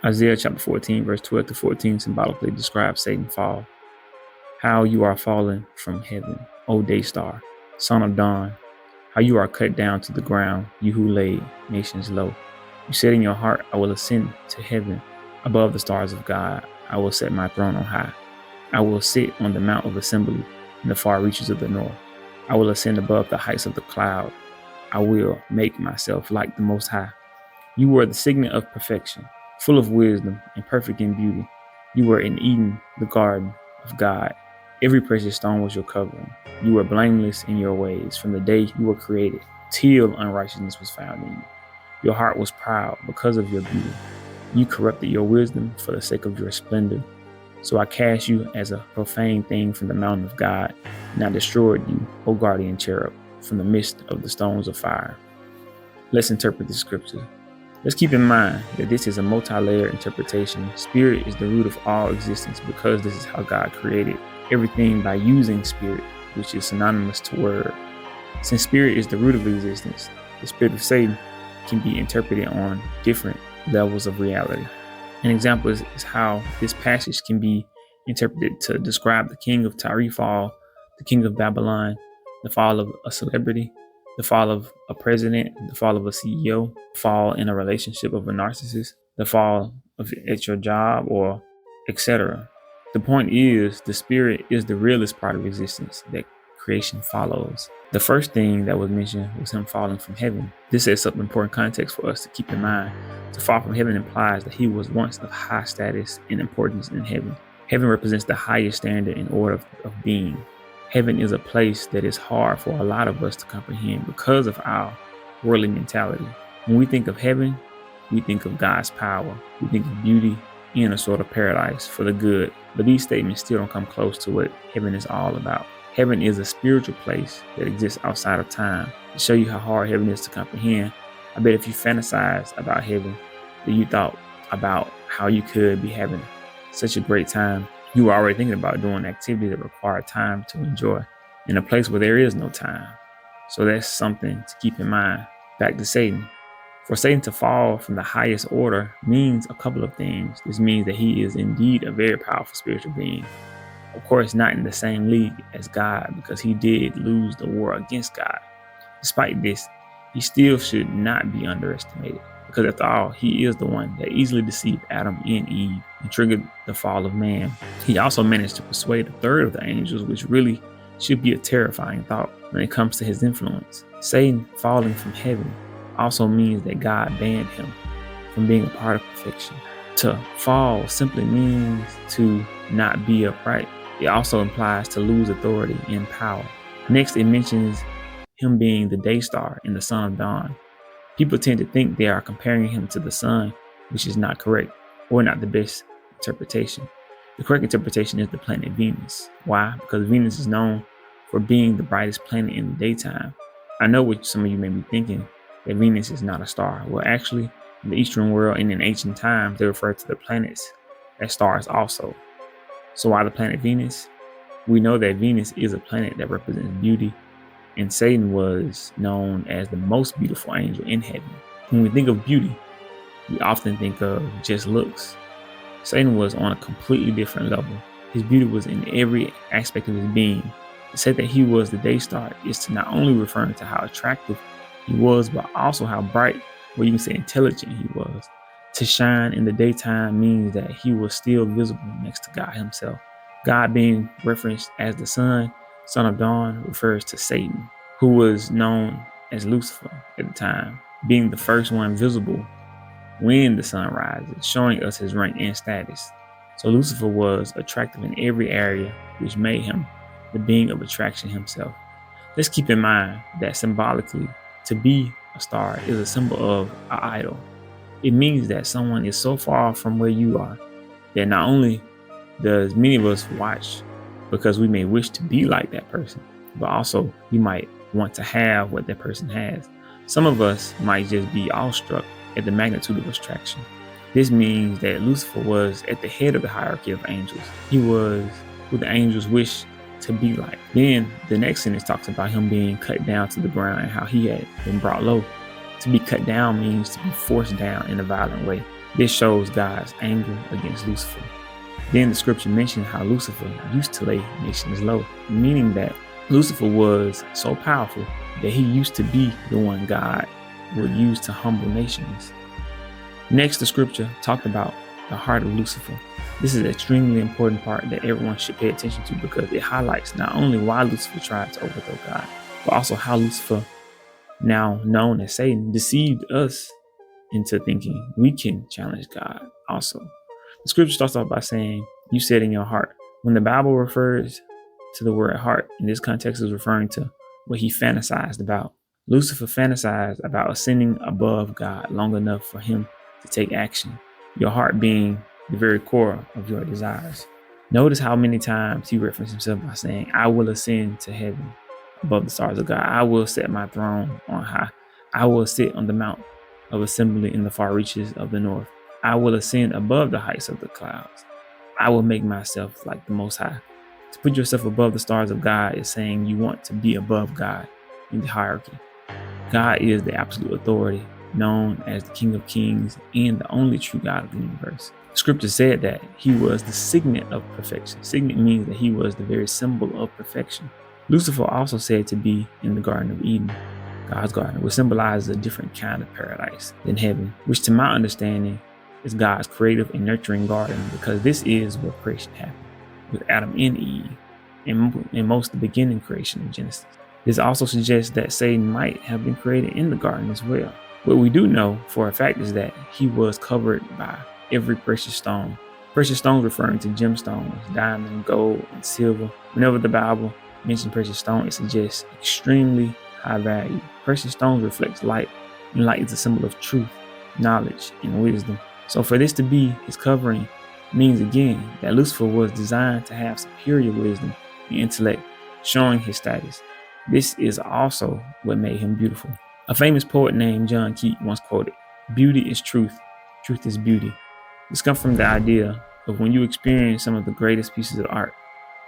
Isaiah chapter 14, verse 12 to 14 symbolically describes Satan's fall. How you are fallen from heaven, O day star, son of dawn, how you are cut down to the ground, you who laid nations low. You said in your heart, I will ascend to heaven, above the stars of God. I will set my throne on high. I will sit on the mount of assembly in the far reaches of the north. I will ascend above the heights of the cloud. I will make myself like the Most High. You were the signet of perfection, full of wisdom and perfect in beauty. You were in Eden, the garden of God. Every precious stone was your covering. You were blameless in your ways from the day you were created, till unrighteousness was found in you. Your heart was proud because of your beauty. You corrupted your wisdom for the sake of your splendor. So I cast you as a profane thing from the mountain of God, and I destroyed you, O guardian cherub, from the midst of the stones of fire. Let's interpret the scripture. Let's keep in mind that this is a multi-layered interpretation. Spirit is the root of all existence because this is how God created everything by using spirit, which is synonymous to word. Since spirit is the root of existence, the spirit of Satan can be interpreted on different levels of reality. An example is how this passage can be interpreted to describe the king of Tyre fall, the king of Babylon, the fall of a celebrity, the fall of a president, the fall of a CEO, fall in a relationship of a narcissist, the fall at your job, or etc. The point is, the spirit is the realest part of existence that creation follows. The first thing that was mentioned was him falling from heaven. This sets up important context for us to keep in mind. To fall from heaven implies that he was once of high status and importance in heaven. Heaven represents the highest standard in order of being. Heaven is a place that is hard for a lot of us to comprehend because of our worldly mentality. When we think of heaven, we think of God's power. We think of beauty and a sort of paradise for the good. But these statements still don't come close to what heaven is all about. Heaven is a spiritual place that exists outside of time. To show you how hard heaven is to comprehend, I bet if you fantasize about heaven, that you thought about how you could be having such a great time, you were already thinking about doing activities that require time to enjoy in a place where there is no time. So that's something to keep in mind. Back to Satan. For Satan to fall from the highest order means a couple of things. This means that he is indeed a very powerful spiritual being. Of course, not in the same league as God, because he did lose the war against God. Despite this, he still should not be underestimated, because after all, he is the one that easily deceived Adam and Eve and triggered the fall of man. He also managed to persuade a third of the angels, which really should be a terrifying thought when it comes to his influence. Satan falling from heaven also means that God banned him from being a part of perfection. To fall simply means to not be upright. It also implies to lose authority and power. Next, it mentions him being the day star and the son of dawn. People tend to think they are comparing him to the sun, which is not correct, or not the best interpretation. The correct interpretation is the planet Venus. Why? Because Venus is known for being the brightest planet in the daytime. I know what some of you may be thinking, that Venus is not a star. Well, actually, in the Eastern world and in ancient times, they refer to the planets as stars also. So why the planet Venus? We know that Venus is a planet that represents beauty, and Satan was known as the most beautiful angel in heaven. When we think of beauty, we often think of just looks. Satan was on a completely different level. His beauty was in every aspect of his being. To say that he was the day star is to not only refer to how attractive he was, but also how bright, or you can say intelligent he was. To shine in the daytime means that he was still visible next to God himself. God being referenced as the son of dawn, refers to Satan, who was known as Lucifer at the time, being the first one visible when the sun rises, showing us his rank and status. So Lucifer was attractive in every area, which made him the being of attraction himself. Let's keep in mind that symbolically, to be a star is a symbol of an idol. It means that someone is so far from where you are that not only does many of us watch because we may wish to be like that person, but also you might want to have what that person has. Some of us might just be awestruck at the magnitude of attraction. This means that Lucifer was at the head of the hierarchy of angels. He was who the angels wish to be like. Then the next sentence talks about him being cut down to the ground and how he had been brought low. To be cut down means to be forced down in a violent way. This shows God's anger against Lucifer. Then the scripture mentioned how Lucifer used to lay nations low, meaning that Lucifer was so powerful that he used to be the one God would use to humble nations. Next, the scripture talked about the heart of Lucifer. This is an extremely important part that everyone should pay attention to because it highlights not only why Lucifer tried to overthrow God, but also how Lucifer, now known as Satan, deceived us into thinking we can challenge God also. The scripture starts off by saying, "You said in your heart." When the Bible refers to the word heart, in this context is referring to what he fantasized about. Lucifer fantasized about ascending above God long enough for him to take action, your heart being the very core of your desires. Notice how many times he referenced himself by saying, "I will ascend to heaven above the stars of God. I will set my throne on high. I will sit on the mount of assembly in the far reaches of the north. I will ascend above the heights of the clouds. I will make myself like the Most High." To put yourself above the stars of God is saying you want to be above God in the hierarchy. God is the absolute authority, known as the King of Kings and the only true God of the universe. Scripture said that he was the signet of perfection. Signet means that he was the very symbol of perfection. Lucifer also said to be in the Garden of Eden, God's garden, which symbolizes a different kind of paradise than heaven, which to my understanding is God's creative and nurturing garden, because this is where creation happened with Adam and Eve in most of the beginning creation of Genesis. This also suggests that Satan might have been created in the garden as well. What we do know for a fact is that he was covered by every precious stone. Precious stones referring to gemstones, diamond, gold, and silver. Whenever the Bible mentions precious stone, it suggests extremely high value. Precious stones reflects light, and light is a symbol of truth, knowledge, and wisdom. So for this to be his covering means again that Lucifer was designed to have superior wisdom and intellect, showing his status. This is also what made him beautiful. A famous poet named John Keats once quoted, "Beauty is truth, truth is beauty." This comes from the idea of when you experience some of the greatest pieces of art,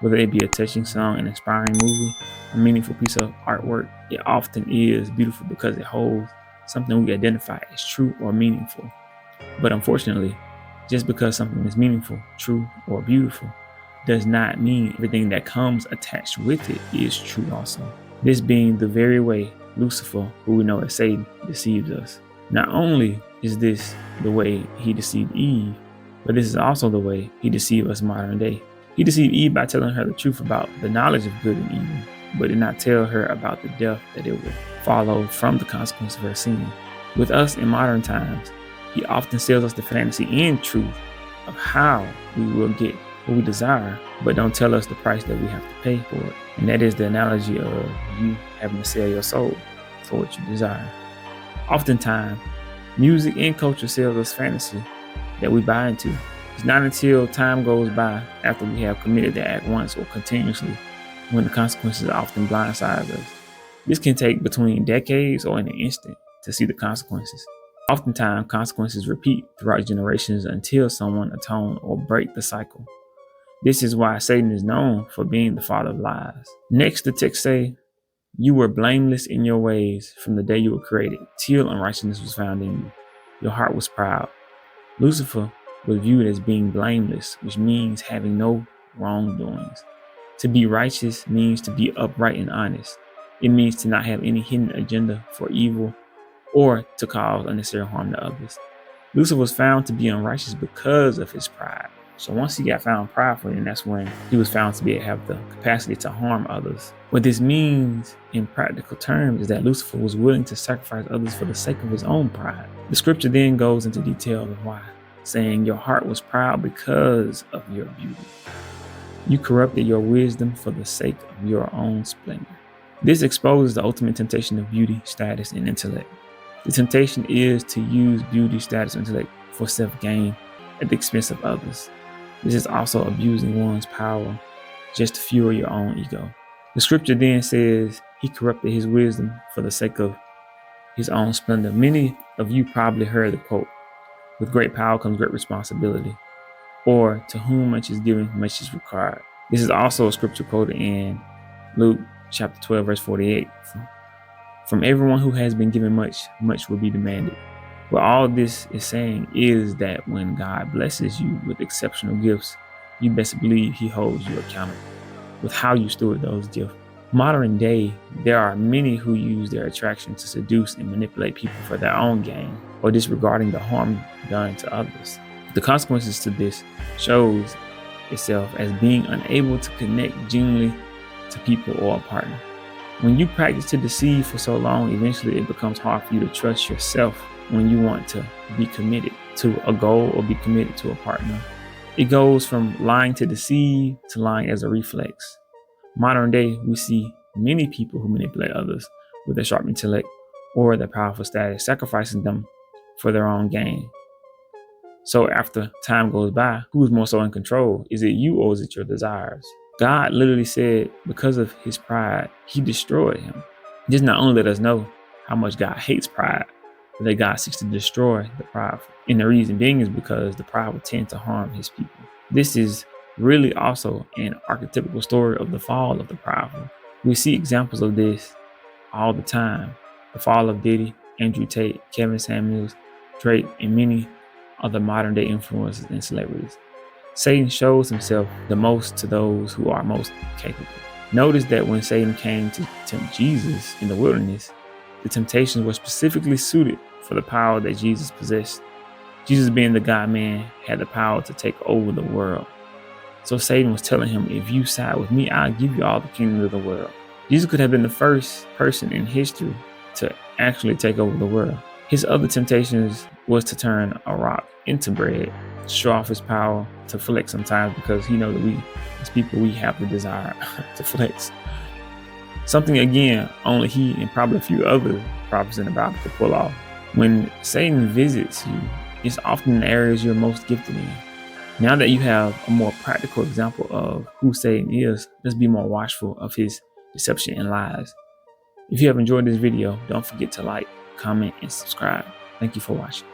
whether it be a touching song, an inspiring movie, a meaningful piece of artwork, it often is beautiful because it holds something we identify as true or meaningful. But unfortunately, just because something is meaningful, true, or beautiful does not mean everything that comes attached with it is true also. This being the very way Lucifer, who we know as Satan, deceives us. Not only is this the way he deceived Eve, but this is also the way he deceived us modern day. He deceived Eve by telling her the truth about the knowledge of good and evil, but did not tell her about the death that it would follow from the consequence of her sin. With us in modern times, he often sells us the fantasy and truth of how we will get what we desire, but don't tell us the price that we have to pay for it. And that is the analogy of you having to sell your soul for what you desire. Oftentimes, music and culture sells us fantasy that we buy into. It's not until time goes by after we have committed the act once or continuously when the consequences often blindside us. This can take between decades or in an instant to see the consequences. Oftentimes, consequences repeat throughout generations until someone atone or break the cycle. This is why Satan is known for being the father of lies. Next, the text say, "You were blameless in your ways from the day you were created, till unrighteousness was found in you. Your heart was proud." Lucifer was viewed as being blameless, which means having no wrongdoings. To be righteous means to be upright and honest. It means to not have any hidden agenda for evil or to cause unnecessary harm to others. Lucifer was found to be unrighteous because of his pride. So once he got found prideful, then that's when he was found to have the capacity to harm others. What this means in practical terms is that Lucifer was willing to sacrifice others for the sake of his own pride. The scripture then goes into detail of why, saying your heart was proud because of your beauty. You corrupted your wisdom for the sake of your own splendor. This exposes the ultimate temptation of beauty, status, and intellect. The temptation is to use beauty, status, and intellect for self-gain at the expense of others. This is also abusing one's power just to fuel your own ego. The scripture then says he corrupted his wisdom for the sake of his own splendor. Many of you probably heard the quote, "With great power comes great responsibility," or "To whom much is given, much is required." This is also a scripture quoted in Luke chapter 12, verse 48. From everyone who has been given much, much will be demanded. What all this is saying is that when God blesses you with exceptional gifts, you best believe he holds you accountable with how you steward those gifts. Modern day, there are many who use their attraction to seduce and manipulate people for their own gain or disregarding the harm done to others. The consequences to this shows itself as being unable to connect genuinely to people or a partner. When you practice to deceive for so long, eventually it becomes hard for you to trust yourself when you want to be committed to a goal or be committed to a partner. It goes from lying to deceive to lying as a reflex. Modern day, we see many people who manipulate others with their sharp intellect or their powerful status, sacrificing them for their own gain. So after time goes by, who's more so in control? Is it you or is it your desires? God literally said because of his pride, he destroyed him. This not only let us know how much God hates pride, but that God seeks to destroy the prideful. And the reason being is because the pride will tend to harm his people. This is really also an archetypical story of the fall of the prideful. We see examples of this all the time. The fall of Diddy, Andrew Tate, Kevin Samuels, Drake, and many other modern day influencers and celebrities. Satan shows himself the most to those who are most capable. Notice that when Satan came to tempt Jesus in the wilderness, the temptations were specifically suited for the power that Jesus possessed. Jesus, being the God-man, had the power to take over the world. So Satan was telling him, if you side with me, I'll give you all the kingdoms of the world. Jesus could have been the first person in history to actually take over the world. His other temptations was to turn a rock into bread, show off his power, to flex sometimes, because he knows that we, as people, we have the desire to flex. Something, again, only he and probably a few other prophets in the Bible could pull off. When Satan visits you, it's often in the areas you're most gifted in. Now that you have a more practical example of who Satan is, let's be more watchful of his deception and lies. If you have enjoyed this video, don't forget to like, comment, and subscribe. Thank you for watching.